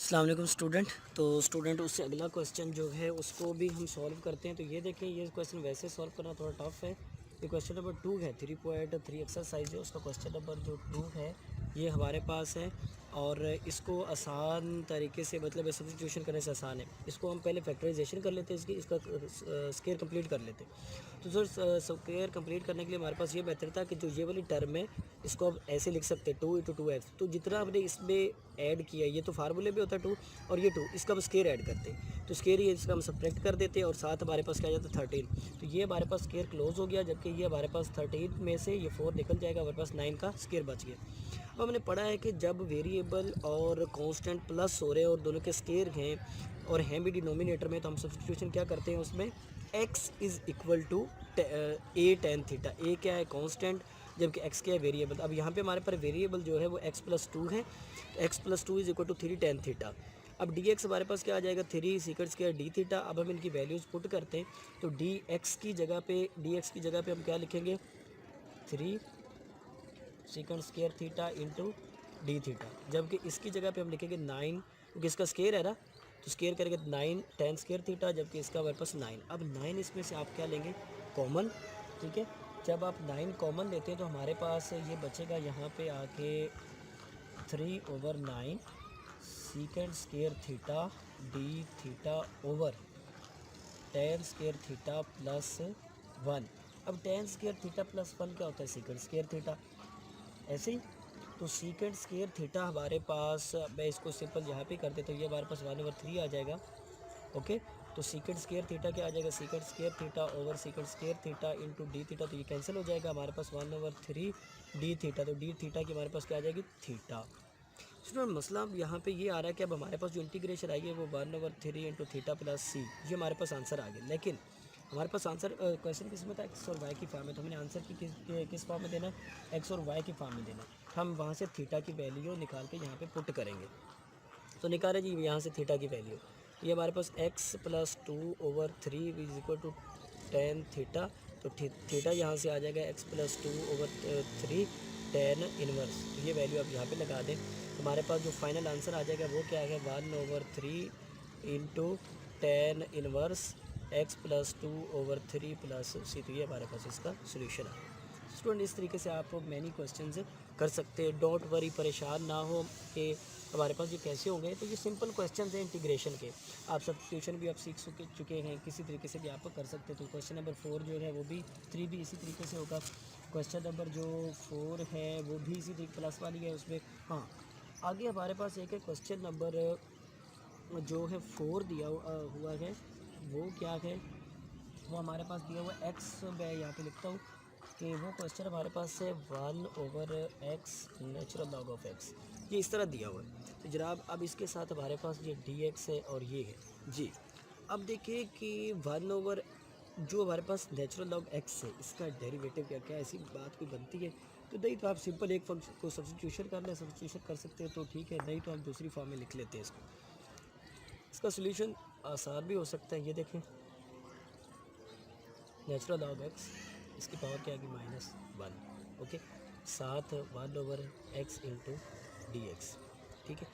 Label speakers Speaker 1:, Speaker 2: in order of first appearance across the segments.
Speaker 1: अस्सलाम वालेकुम स्टूडेंट। तो स्टूडेंट उससे अगला क्वेश्चन जो है उसको भी हम सॉल्व करते हैं। तो ये देखें, ये क्वेश्चन वैसे सॉल्व करना थोड़ा टफ है। ये क्वेश्चन नंबर 2 है, 3.3 एक्सरसाइज है, उसका क्वेश्चन नंबर जो 2 है ये हमारे पास है। और इसको आसान तरीके से, मतलब सब्स्टिट्यूशन करने से आसान है। इसको हम पहले फैक्टराइजेशन कर लेते हैं, इसका स्केयर कंप्लीट कर लेते हैं। तो सर स्केयर कंप्लीट करने के लिए हमारे पास ये बेहतर था कि जो ये वाली टर्म है इसको अब ऐसे लिख सकते हैं 2 × 2x। तो जितना हमने इसमें ऐड किया, ये तो फार्मूले में होता है 2 और ये 2, इसका हम स्केयर ऐड करते हैं। तो स्केयर ये इसका हम सब्ट्रैक्ट कर देते हैं और साथ हमारे पास क्या आ जाता है 13। तो ये हमारे पास स्केयर क्लोज हो गया, जबकि ये हमारे पास 13 में से ये 4 निकल जाएगा, हमारे पास 9 का स्केयर बच गया। अब हमने पढ़ा है कि जब वेरिएबल और कांस्टेंट प्लस हो रहे हैं और दोनों के स्केयर हैं और हैं भी डिनोमिनेटर में, तो हम सब्स्टिट्यूशन क्या करते हैं उसमें, x is equal to a tan theta. a क्या है, कांस्टेंट, जबकि x क्या है, वेरिएबल। अब यहाँ पे हमारे पास वेरिएबल जो है वो x+2 है। x+2 is equal to 3 tan theta. अब dx हमारे पास क्या आ जाएगा, 3 सीकंड स्क्वायर d थीटा। अब हम इनकी वैल्यूज़ पुट करते हैं, तो dx की जगह पे हम क्या लिखेंगे, 3 secant square theta into D theta. जबकि इसकी जगह पे हम लिखेंगे 9, क्योंकि इसका स्क्वायर है ना, तो स्क्वायर करेंगे 9 tan स्क्वायर थीटा, जबकि इसका हमारे पास 9। अब 9 इसमें से आप क्या लेंगे, कॉमन। ठीक है, जब आप 9 कॉमन लेते हैं तो हमारे पास ये बचेगा यहाँ पे आके 3/9 secant square theta D theta over tan square theta plus 1। अब tan स्क्वायर थीटा प्लस 1 क्या होता है, सीकंड स्क्वायर थीटा। ऐसे ही तो सीकंड स्क्वायर थीटा हमारे पास, मैं इसको सिंपल यहाँ पे कर देता हूँ, ये हमारे पास 1/3 आ जाएगा। ओके, तो सीकंड स्क्वायर थीटा क्या आ जाएगा, secant square theta over secant square theta into D theta. तो ये कैंसिल हो जाएगा, हमारे पास 1/3 डी थीटा। तो डी थीटा की हमारे पास क्या आ जाएगी, थीटा। स्टूडेंट मसला अब यहाँ पे ये आ रहा है कि अब हमारे पास जो इंटीग्रेशन आएगी वो 1/3 इंटू थीटा प्लस सी, ये हमारे पास आंसर आ गया। लेकिन हमारे पास आंसर क्वेश्चन किस में था, एक्स और वाई की फॉर्म में, तो हमने आंसर की किस फॉर्म में देना है, एक्स और वाई की फॉर्म में देना है। हम वहाँ से थीटा की वैल्यू निकाल के यहाँ पे पुट करेंगे। तो निकाले जी यहाँ से थीटा की वैल्यू, ये हमारे पास x+2/3 is equal to tan theta. तो थीटा यहाँ से आ जाएगा x+2/3 tan इनवर्स। तो ये वैल्यू आप यहाँ पे लगा दें, तो हमारे पास जो फाइनल आंसर आ जाएगा वो क्या है, 1/3 into tan inverse x+2/3 plus C. तो ये हमारे पास इसका सोल्यूशन है। स्टूडेंट इस तरीके से आप मैनी क्वेश्चंस कर सकते हैं। डोंट वरी, परेशान ना हो कि हमारे पास ये कैसे होंगे। तो ये सिंपल क्वेश्चंस हैं इंटीग्रेशन के। आप सब्स्टिट्यूशन भी आप सीख चुके हैं, किसी तरीके से भी आप कर सकते हैं। तो क्वेश्चन नंबर 4 जो है वो भी 3 भी इसी तरीके से होगा। क्वेश्चन नंबर जो 4 है वो भी इसी तरीके प्लस वाली है उसमें। हाँ, आगे हमारे पास एक है क्वेश्चन नंबर जो है 4 दिया हुआ है, वो क्या है, वो हमारे पास दिया हुआ एक्स, मैं यहाँ पे लिखता हूँ कि वो क्वेश्चन हमारे पास है 1/x natural log of x, ये इस तरह दिया हुआ है। तो जनाब अब इसके साथ हमारे पास ये dx है और ये है जी। अब देखिए कि 1 जो हमारे पास नेचुरल लॉग x है, इसका डेरिवेटिव क्या क्या ऐसी बात कोई बनती है। तो नहीं तो आप सिंपल एक फंक्शन को सब्स्टिट्यूशन कर लें, सब्स्टिट्यूशन कर सकते हैं तो ठीक है, नहीं तो हम दूसरी फॉर्म में लिख लेते हैं इसको। इसका सोल्यूशन आसान भी हो सकता है। ये देखें, नेचुरल लॉग एक्स, इसकी पावर क्या आएगी, -1। ओके, साथ 1/x इंटू डी एक्स। ठीक है,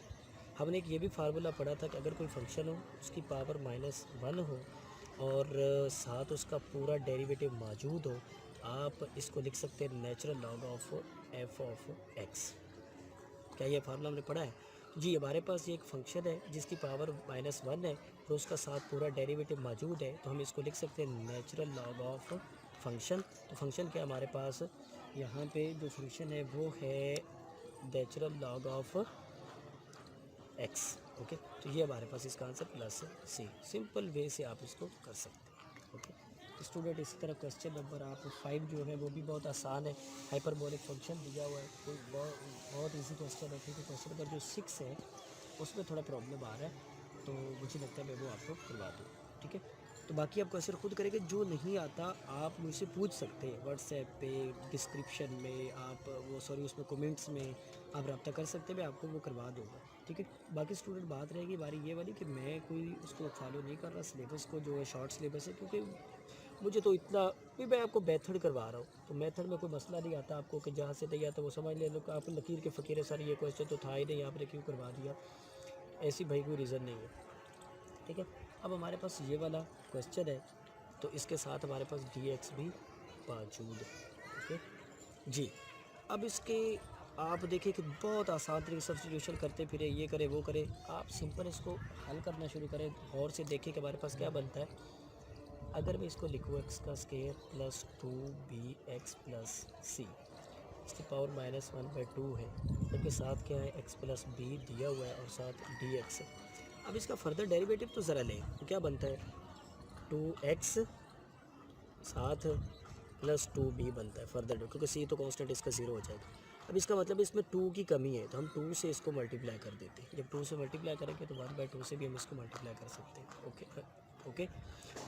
Speaker 1: हमने एक ये भी फार्मूला पढ़ा था कि अगर कोई फंक्शन हो उसकी पावर -1 हो और साथ उसका पूरा डेरिवेटिव मौजूद हो, आप इसको लिख सकते हैं natural log of f of x। क्या ये फार्मूला हमने पढ़ा है जी। हमारे पास ये एक फंक्शन है जिसकी पावर -1 है और उसका साथ पूरा डेरिवेटिव मौजूद है, तो हम इसको लिख सकते हैं नेचुरल लॉग ऑफ फंक्शन। तो फंक्शन क्या हमारे पास यहाँ पे जो फंक्शन है वो है natural log of x. Okay, तो ये हमारे पास इसका आंसर प्लस सी। सिंपल वे से आप इसको कर सकते हैं। ओके, तो स्टूडेंट इसी तरह क्वेश्चन नंबर आप 5 जो है वो भी बहुत आसान है। हाइपरबोलिक फंक्शन दिया हुआ है, कोई बहुत ईजी क्वेश्चन है। ठीक है, क्वेश्चन नंबर जो 6 है उसमें थोड़ा प्रॉब्लम आ रहा है, तो मुझे लगता है मैं वो आपको करवा दूँ। ठीक है, तो बाकी आप क्वेश्चन खुद करेंगे, जो नहीं आता आप मुझसे पूछ सकते हैं व्हाट्सएप पे, डिस्क्रिप्शन में आप वो उसमें कमेंट्स में आप रब्ता कर सकते हैं, मैं आपको वो करवा दूँगा। ठीक है, बाकी स्टूडेंट बात रहेगी हमारी ये वाली कि मैं कोई उसको फॉलो नहीं कर रहा सिलेबस को, जो है शॉर्ट सिलेबस है, क्योंकि मुझे तो इतना भी, मैं आपको मेथड करवा रहा हूँ। तो मेथड में कोई मसला नहीं आता आपको कि जहाँ से नहीं आता वो समझ ले लो, आप लकीर के फ़कीर है, सर ये क्वेश्चन तो था ही नहीं, आपने क्यों करवा दिया। ऐसी भाई कोई रीज़न नहीं है, ठीक है। अब हमारे पास ये वाला क्वेश्चन है, तो इसके साथ हमारे पास dx भी मौजूद है, ओके जी। अब इसके आप देखिए कि बहुत आसान तरीके से सब्स्टिट्यूशन करते फिरे, ये करें वो करें, आप सिंपल इसको हल करना शुरू करें, और से देखिए कि हमारे पास क्या बनता है। अगर मैं इसको लिखूँ एक्स का स्केयर प्लस 2bx प्लस सी, इसकी पावर -1/2 है, जबकि साथ क्या है एक्स प्लस बी दिया हुआ है और साथ dx है। अब इसका फर्दर डेरिवेटिव तो ज़रा लें, तो क्या बनता है 2x साथ प्लस 2b बनता है फर्दर, क्योंकि c तो कांस्टेंट इसका 0 हो जाएगा। अब इसका मतलब इसमें 2 की कमी है, तो हम 2 से इसको मल्टीप्लाई कर देते हैं। जब 2 से मल्टीप्लाई करेंगे तो 1/2 से भी हम इसको मल्टीप्लाई कर सकते हैं, ओके।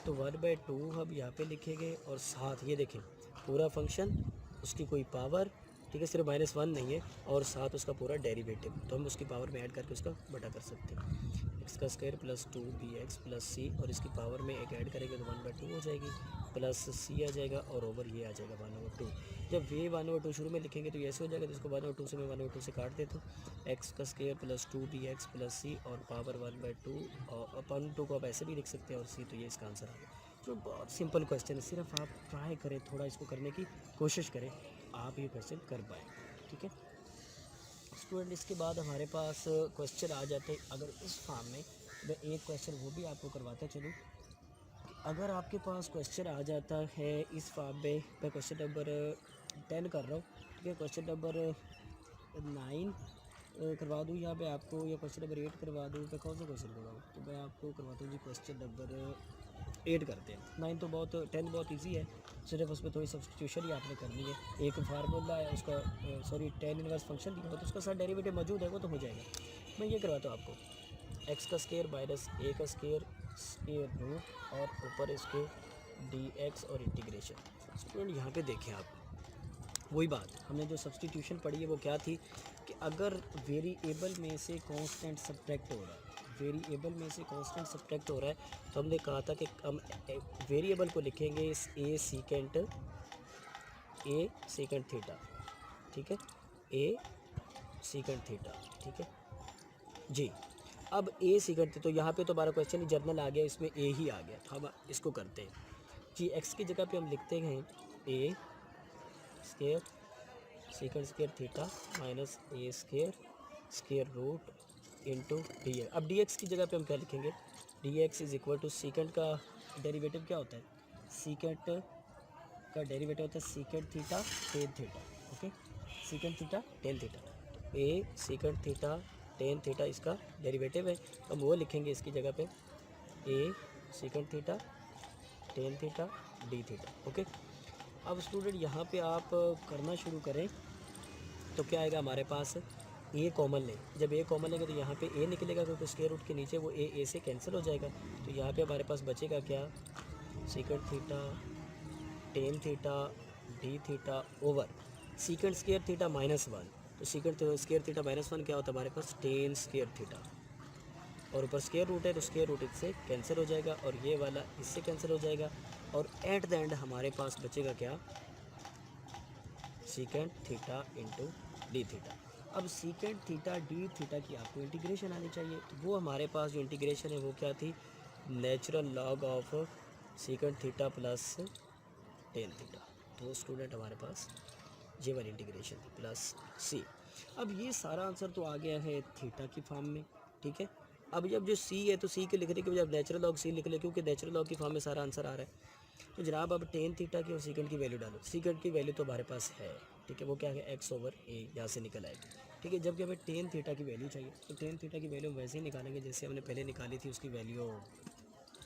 Speaker 1: तो 1/2 हम यहाँ पे लिखेंगे, और साथ ये देखें पूरा फंक्शन, उसकी कोई पावर, ठीक है, सिर्फ -1 नहीं है, और साथ उसका पूरा डेरिवेटिव, तो हम उसकी पावर में ऐड करके उसका बटा कर सकते हैं। एक्स का स्क्वायर प्लस 2bx प्लस सी, और इसकी पावर में एक ऐड करेंगे तो 1/2 हो जाएगी, प्लस सी आ जाएगा, और ओवर ये आ जाएगा 1/2। जब ये 1/2 शुरू में लिखेंगे तो ये ऐसे हो जाएगा, तो इसको 1/2 से मैं 1/2 से काट देता हूँ। एक्स का स्क्वायर प्लस 2bx प्लस सी और पावर 1/2, और अपन 2 को आप ऐसे भी लिख सकते हैं, और सी, तो ये इसका आंसर आ गया। तो बहुत सिंपल क्वेश्चन है, सिर्फ आप ट्राई करें, थोड़ा इसको करने की कोशिश करें, आप ये क्वेश्चन कर पाए, ठीक है स्टूडेंट। इसके बाद हमारे पास क्वेश्चन आ जाते हैं अगर इस फॉर्म में, मैं एक क्वेश्चन वो भी आपको करवाता चलूँ। अगर आपके पास क्वेश्चन आ जाता है इस फॉर्म में, मैं क्वेश्चन नंबर 10 कर रहा हूँ, ठीक है, क्वेश्चन नंबर 9 करवा दूँ यहाँ पे आपको, या क्वेश्चन नंबर 8 करवा दूँ, मैं कौन सा क्वेश्चन करवाऊँ, तो मैं आपको करवाता हूँ जी क्वेश्चन नंबर 8 करते हैं। 9 तो बहुत, 10 बहुत इजी है, सिर्फ उसमें थोड़ी सब्स्टिट्यूशन ही आपने करनी है। एक फार्मूला है उसका, सॉरी tan इनवर्स फंक्शन दिया हुआ, तो उसका साथ डेरिवेटिव मौजूद है, वो तो हो जाएगा। मैं ये करवाता हूँ आपको, एक्स का स्केयर माइनस ए का स्केयर रूट, और ऊपर इसके dx और इंटीग्रेशन। स्टूडेंट यहाँ पे देखें आप, वही बात हमने जो सब्स्टिट्यूशन पढ़ी है वो क्या थी कि अगर वेरिएबल में से कांस्टेंट सब्ट्रैक्ट हो रहा है, वेरिएबल में से कांस्टेंट सब्ट्रैक्ट हो रहा है, तो हमने कहा था कि हम वेरिएबल को लिखेंगे ए सीकेंट थीटा, ठीक है, ए सीकेंट थीटा, ठीक है जी। अब ए सीकेंट, तो यहाँ पे तो हमारा क्वेश्चन ही जर्नल आ गया, इसमें ए ही आ गया, तो हम इसको करते हैं जी। एक्स की जगह पे हम लिखते हैं a square secant square theta minus a square root into d x. अब डी एक्स की जगह पे हम क्या लिखेंगे, d x is equal to secant का डेरिवेटिव क्या होता है, सीकेंट का डेरिवेटिव होता है secant theta tan theta, okay, secant theta tan theta, a secant theta tan theta इसका डेरिवेटिव है, तो हम वो लिखेंगे इसकी जगह पे a secant theta tan theta D theta, okay. अब स्टूडेंट यहाँ पे आप करना शुरू करें तो क्या आएगा हमारे पास, ए कॉमन लें, जब ए कॉमन लेंगे तो यहाँ पे ए निकलेगा, क्योंकि स्क्वायर रूट के नीचे वो ए से कैंसिल हो जाएगा, तो यहाँ पे हमारे पास बचेगा क्या, secant theta tan theta D theta over secant square theta -1, तो सीकेंट स्क्वायर थीटा -1 क्या होता है हमारे पास, टेन स्क्वायर थीटा, और ऊपर स्क्वायर रूट है तो स्क्वायर रूट इससे कैंसिल हो जाएगा, और ये वाला इससे कैंसिल हो जाएगा, और एट द एंड हमारे पास बचेगा क्या, secant theta into D theta. अब सीकेंट थीटा डी थीटा की आपको इंटीग्रेशन आनी चाहिए, तो वो हमारे पास जो इंटीग्रेशन है वो क्या थी, natural log of secant theta plus tan theta, तो स्टूडेंट हमारे पास ये वाली इंटीग्रेशन थी प्लस सी। अब ये सारा आंसर तो आ गया है थीटा की फॉर्म में, ठीक है। अब जब जो सी है तो सी के लिखने के बजाय नेचुरल लॉग सी लिख ले, क्योंकि नेचुरल लॉग की फॉर्म में सारा आंसर आ रहा है। तो जनाब अब टेन थीटा की और सीकेंट की वैल्यू डालो, सीकेंट की वैल्यू तो हमारे पास है, ठीक है, वो क्या है x/a यहाँ से निकल आएगी, ठीक है। जबकि हमें टेन थीटा की वैल्यू चाहिए, तो टेन थीटा की वैल्यू वैसे ही निकालेंगे जैसे हमने पहले निकाली थी, उसकी वैल्यू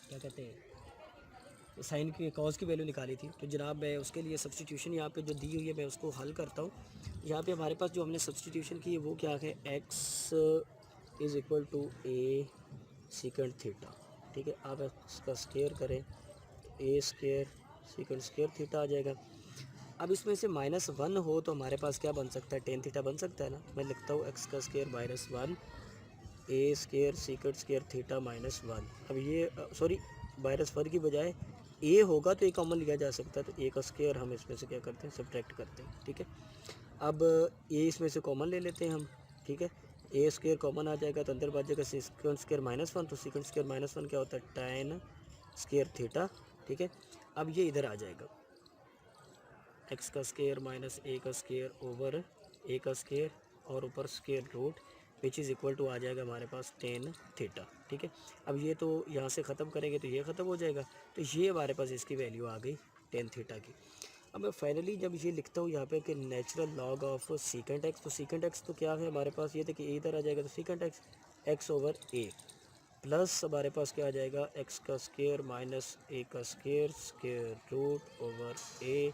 Speaker 1: क्या कहते हैं, साइन की कॉस की वैल्यू निकाली थी। तो जनाब मैं उसके लिए सब्स्टिट्यूशन यहाँ पे जो दी हुई है मैं उसको हल करता हूँ। यहाँ पे हमारे पास जो हमने सब्स्टिट्यूशन की है वो क्या है, x is equal to a secant theta, ठीक है। आप इसका स्क्वायर करें, A square secant square theta आ जाएगा। अब इसमें से -1 हो तो हमारे पास क्या बन सकता है, टेन थीटा बन सकता है ना। मैं लिखता हूँ एक्स का स्क्वायर -1 ए स्क्वायर सीकेंट स्क्वायर थीटा -1। अब ये सॉरी -1 की बजाय ए होगा तो ए कॉमन लिया जा सकता है, तो ए का स्क्वायर हम इसमें से क्या करते हैं, सब्ट्रैक्ट करते हैं, ठीक है। अब ए इसमें से कॉमन ले लेते हैं हम, ठीक है। ए स्क्वायर कॉमन आ जाएगा तो अंदर बच जाएगा सेकंड स्क्वायर -1, तो सेकंड स्क्वायर -1 क्या होता है, tan स्क्वायर थीटा, ठीक है। अब ये इधर आ जाएगा एक्स का स्क्वायर माइनस ए का स्क्वायर ओवर ए का स्क्वायर और ऊपर square root which is equal to आ जाएगा हमारे पास tan थीटा, ठीक है। अब ये तो यहाँ से ख़त्म करेंगे तो ये ख़त्म हो जाएगा, तो ये हमारे पास इसकी वैल्यू आ गई tan थीटा की। अब मैं फाइनली जब ये लिखता हूँ यहाँ पे कि natural log of secant x, तो सीकेंट एक्स तो क्या है हमारे पास, ये था कि ए इधर आ जाएगा तो secant x x over a plus हमारे पास क्या आ जाएगा एक्स का स्क्वायर माइनस ए का square square root over a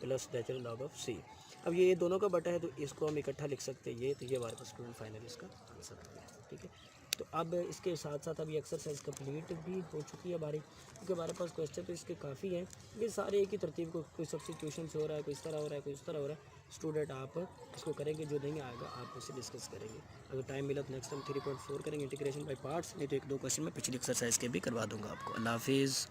Speaker 1: plus natural log of C. अब ये दोनों का बटा है तो इसको हम इकट्ठा लिख सकते हैं, ये तो ये हमारे पास स्टूडेंट फाइनल इसका आंसर आ गया, ठीक है। तो अब इसके साथ साथ अब ये एक्सरसाइज कंप्लीट भी हो चुकी है हमारी, क्योंकि हमारे पास क्वेश्चन तो इसके काफ़ी हैं, ये सारे एक ही तरतीब को, कोई सब्स्टिट्यूशन से हो रहा है, कोई इस तरह हो रहा है, कोई इस तरह हो रहा है। स्टूडेंट आप इसको करेंगे, जो नहीं आएगा आप उससे डिस्कस करेंगे। अगर टाइम मिला तो नेक्स्ट टाइम 3.4 करेंगे इंटीग्रेशन बाय पार्ट्स, नहीं तो 1-2 क्वेश्चन में पिछली एक्सरसाइज के भी करवा दूंगा आपको। अल्लाह हाफिज़।